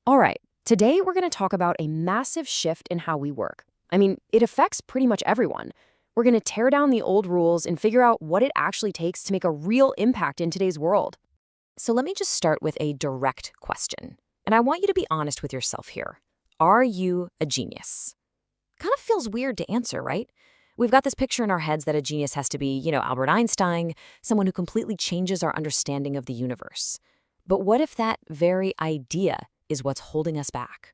All right, today we're going to talk about a massive shift in how we work. I mean, it affects pretty much everyone. We're going to tear down the old rules and figure out what it actually takes to make a real impact in today's world. So let me just start with a direct question. And I want you to be honest with yourself here. Are you a genius? Kind of feels weird to answer, right? We've got this picture in our heads that a genius has to be, Albert Einstein, someone who completely changes our understanding of the universe. But what if that very idea is what's holding us back?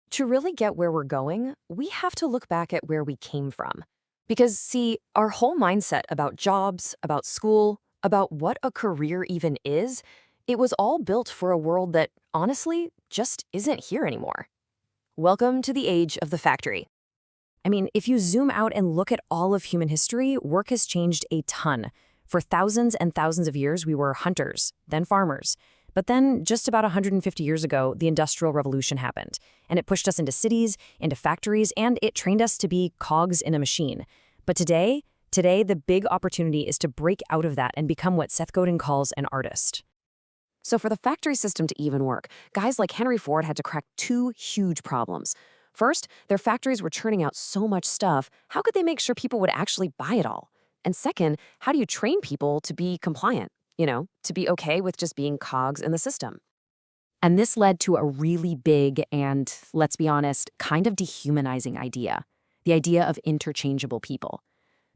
To really get where we're going, we have to look back at where we came from. Because, see, our whole mindset about jobs, about school, about what a career even is, it was all built for a world that, honestly, just isn't here anymore. Welcome to the age of the factory. I mean, if you zoom out and look at all of human history, work has changed a ton. For thousands and thousands of years, we were hunters, then farmers. But then, just about 150 years ago, the Industrial Revolution happened, and it pushed us into cities, into factories, and it trained us to be cogs in a machine. But today, the big opportunity is to break out of that and become what Seth Godin calls an artist. So for the factory system to even work, guys like Henry Ford had to crack two huge problems. First, their factories were churning out so much stuff, how could they make sure people would actually buy it all? And second, how do you train people to be compliant? To be okay with just being cogs in the system. And this led to a really big and, let's be honest, kind of dehumanizing idea. The idea of interchangeable people.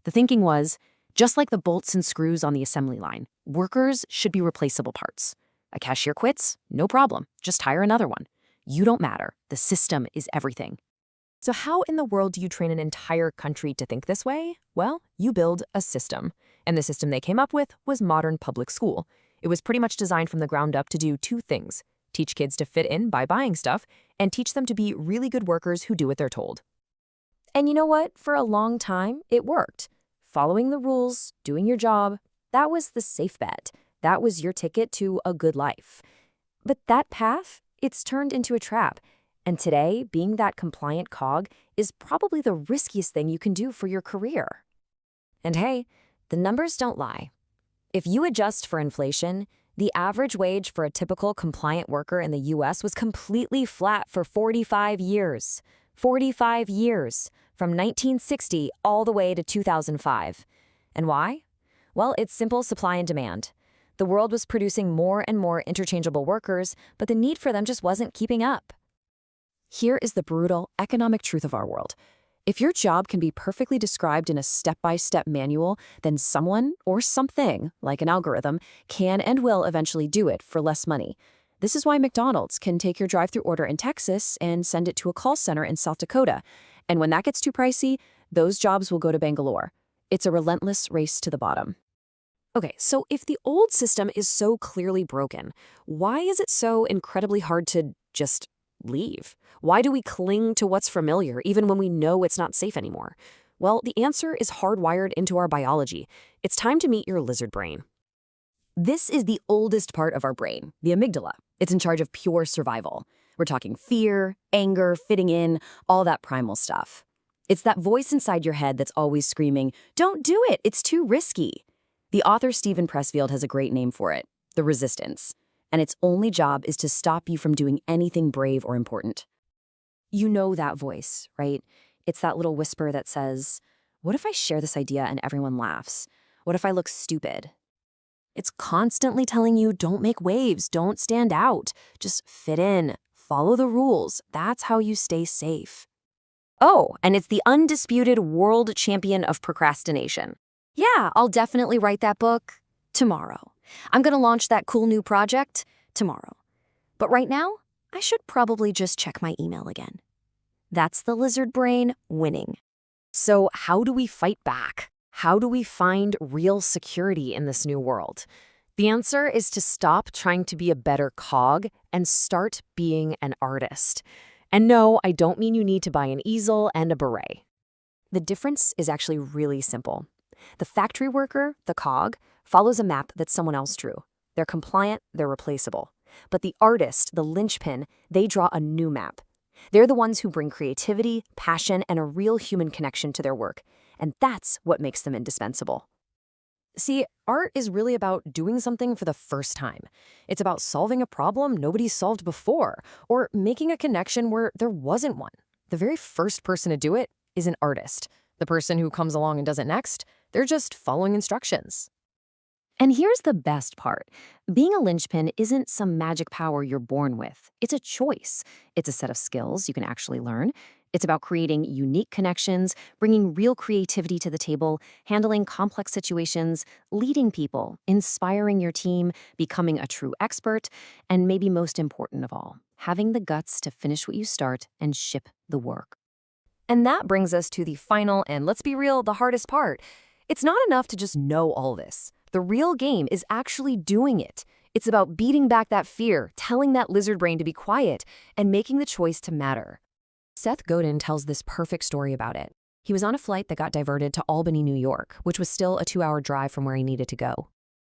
The thinking was, just like the bolts and screws on the assembly line, workers should be replaceable parts. A cashier quits? No problem. Just hire another one. You don't matter. The system is everything. So how in the world do you train an entire country to think this way? Well, you build a system. And the system they came up with was modern public school. It was pretty much designed from the ground up to do two things: teach kids to fit in by buying stuff, and teach them to be really good workers who do what they're told. And you know what? For a long time, it worked. Following the rules, doing your job, that was the safe bet. That was your ticket to a good life. But that path, it's turned into a trap. And today, being that compliant cog is probably the riskiest thing you can do for your career. And hey, the numbers don't lie. If you adjust for inflation, the average wage for a typical compliant worker in the US was completely flat for 45 years. 45 years, from 1960 all the way to 2005. And why? Well, it's simple supply and demand. The world was producing more and more interchangeable workers, but the need for them just wasn't keeping up. Here is the brutal economic truth of our world. If your job can be perfectly described in a step-by-step manual, then someone or something, like an algorithm, can and will eventually do it for less money. This is why McDonald's can take your drive-thru order in Texas and send it to a call center in South Dakota. And when that gets too pricey, those jobs will go to Bangalore. It's a relentless race to the bottom. Okay, so if the old system is so clearly broken, why is it so incredibly hard to just leave? Why do we cling to what's familiar even when we know it's not safe anymore? Well, the answer is hardwired into our biology. It's time to meet your lizard brain. This is the oldest part of our brain, the amygdala. It's in charge of pure survival. We're talking fear, anger, fitting in, all that primal stuff. It's that voice inside your head that's always screaming, "Don't do it, it's too risky." The author Stephen Pressfield has a great name for it, the resistance. And its only job is to stop you from doing anything brave or important. You know that voice, right? It's that little whisper that says, what if I share this idea and everyone laughs? What if I look stupid? It's constantly telling you, don't make waves, don't stand out, just fit in, follow the rules. That's how you stay safe. Oh, and it's the undisputed world champion of procrastination. Yeah, I'll definitely write that book tomorrow. I'm going to launch that cool new project tomorrow. But right now, I should probably just check my email again. That's the lizard brain winning. So how do we fight back? How do we find real security in this new world? The answer is to stop trying to be a better cog and start being an artist. And no, I don't mean you need to buy an easel and a beret. The difference is actually really simple. The factory worker, the cog, follows a map that someone else drew. They're compliant, they're replaceable. But the artist, the linchpin, they draw a new map. They're the ones who bring creativity, passion, and a real human connection to their work. And that's what makes them indispensable. See, art is really about doing something for the first time. It's about solving a problem nobody's solved before, or making a connection where there wasn't one. The very first person to do it is an artist. The person who comes along and does it next, they're just following instructions. And here's the best part. Being a linchpin isn't some magic power you're born with. It's a choice. It's a set of skills you can actually learn. It's about creating unique connections, bringing real creativity to the table, handling complex situations, leading people, inspiring your team, becoming a true expert, and maybe most important of all, having the guts to finish what you start and ship the work. And that brings us to the final and, let's be real, the hardest part. It's not enough to just know all this. The real game is actually doing it. It's about beating back that fear, telling that lizard brain to be quiet, and making the choice to matter. Seth Godin tells this perfect story about it. He was on a flight that got diverted to Albany, New York, which was still a 2-hour drive from where he needed to go.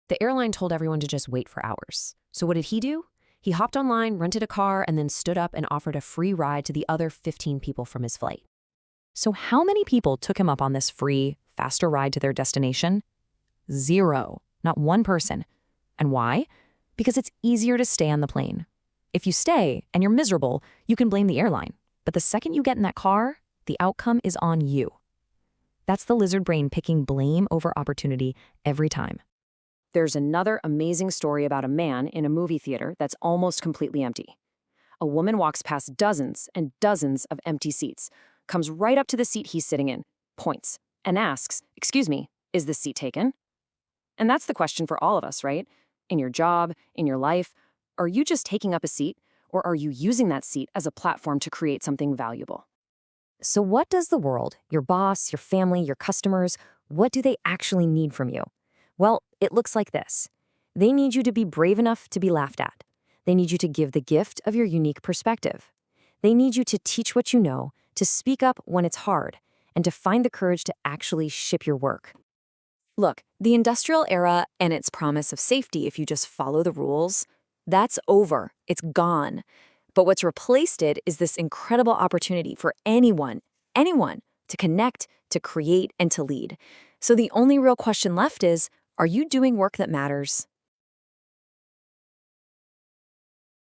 The airline told everyone to just wait for hours. So what did he do? He hopped online, rented a car, and then stood up and offered a free ride to the other 15 people from his flight. So how many people took him up on this free, faster ride to their destination? 0. Not one person. And why? Because it's easier to stay on the plane. If you stay and you're miserable, you can blame the airline. But the second you get in that car, the outcome is on you. That's the lizard brain picking blame over opportunity every time. There's another amazing story about a man in a movie theater that's almost completely empty. A woman walks past dozens and dozens of empty seats, comes right up to the seat he's sitting in, points, and asks, "Excuse me, is this seat taken?" And that's the question for all of us, right? In your job, in your life, are you just taking up a seat, or are you using that seat as a platform to create something valuable? So what does the world, your boss, your family, your customers, what do they actually need from you? Well, it looks like this. They need you to be brave enough to be laughed at. They need you to give the gift of your unique perspective. They need you to teach what you know, to speak up when it's hard, and to find the courage to actually ship your work. Look, the industrial era and its promise of safety if you just follow the rules, that's over. It's gone. But what's replaced it is this incredible opportunity for anyone, to connect, to create, and to lead. So the only real question left is, are you doing work that matters?